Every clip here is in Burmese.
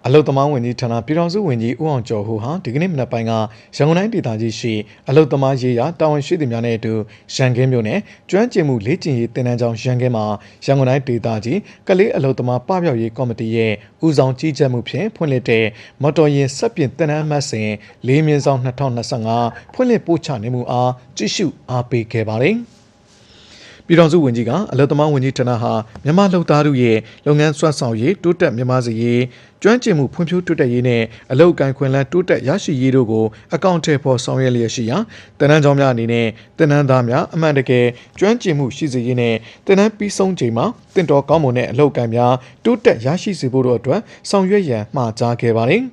အလုတ်သမားဝင်ကြီးဌာနပြည်ထောင်စုဝင်ကြီးဦးအောင်ကျော်ဟူဟာဒီကနေ့မနက်ပိုင်းကရန်ကုန်တိုင်းဒေသကြီးရှိအလုတ်သမားရေးရာတာဝန်ရှိသူများနဲ့အတူရန်ကင်းမြို့နယ်ကျွမ်းကျင်မှုလေ့ကျင့်ရေးတင်နန်းကျောင်းရန်ကင်းမှာရန်ကုန်တိုင်းဒေသကြီးကလေးအလုတ်သမားပပျောက်ရေးကော်မတီရဲ့ဦးဆောင်ကြီးကြပ်မှုဖြင့်ဖွင့်လှစ်တဲ့မော်တော်ယာဉ်စက်ပြင်တင်နန်းမှတ်စဉ်4/2025ဖွင့်လှစ်ပို့ချနေမှုအားကြည့်ရှုအားပေးခဲ့ပါတယ်ပြည်ထောင်စုဝန်ကြီးကအလုတ်သမားဝန်ကြီးဌာနဟာမြန်မာလုပ်သားတို့ရဲ့လုပ်ငန်းစွမ်းဆောင်ရေးတိုးတက်မြင့်မားစေရေးကျွမ်းကျင်မှုဖွံ့ဖြိုးတိုးတက်ရေးနဲ့အလုပ်ကိုင်ခွင့်လန်းတိုးတက်ရရှိရေးတို့ကိုအကောင့်ထဲပေါ်ဆောင်ရွက်လျက်ရှိရာတင်နန်းကျောင်းများအနေနဲ့တင်နန်းသားများအမှန်တကယ်ကျွမ်းကျင်မှုရှိစေရေးနဲ့တင်နန်းပြီးဆုံးချိန်မှာတင်တော်ကောင်းမွန်တဲ့အလုပ်ကိုင်များတိုးတက်ရရှိစေဖို့တို့အတွက်ဆောင်ရွက်ရန်မှာကြားခဲ့ပါတယ်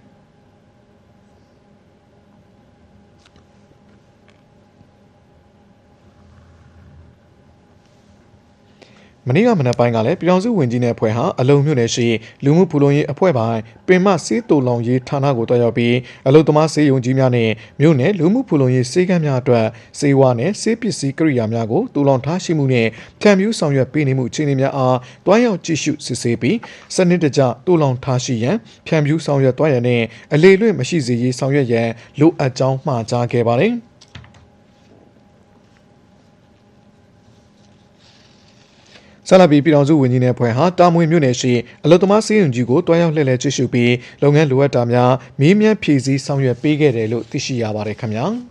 မနေ့ကမနက်ပိုင်းကလည်းပြည်ထောင်စုဝန်ကြီးနဲ့အဖွဲ့ဟာအလုံမြို့နယ်ရှိလူမှုဖူလုံရေးအဖွဲ့ပိုင်းပင်မစေးတူလောင်ရေးဌာနကိုတွားရောက်ပြီးအလုံသမားစေယုံကြီးများနဲ့မြို့နယ်လူမှုဖူလုံရေးစေကမ်းများအတွက်စေဝါနဲ့စေပစ္စည်းကိရိယာများကိုတူလောင်ထားရှိမှုနဲ့ဖြန့်ဖြူးဆောင်ရွက်ပေးနေမှုအခြေအနေများအားတွားရောက်ကြည့်ရှုစစ်ဆေးပြီးစနစ်တကျတူလောင်ထားရှိရန်ဖြန့်ဖြူးဆောင်ရွက်တွားရန်နဲ့အလေလွင့်မရှိစေရေးဆောင်ရွက်ရန်လိုအပ်ကြောင်းမှာကြားခဲ့ပါတယ်ဆလာပီပြည်ထောင်စုဝန်ကြီးနဲ့ဖွဲ့ဟာတာမွေမြို့နယ်ရှိအလုတ်သမားစေယုံကြီးကိုတွားရောက်လှည့်လည်ကြည့်ရှုပြီးလုပ်ငန်းလိုအပ်တာများမေးမြန်းဖြည့်ဆည်းဆောင်ရွက်ပေးခဲ့တယ်လို့သိရှိရပါတယ်ခင်ဗျာ။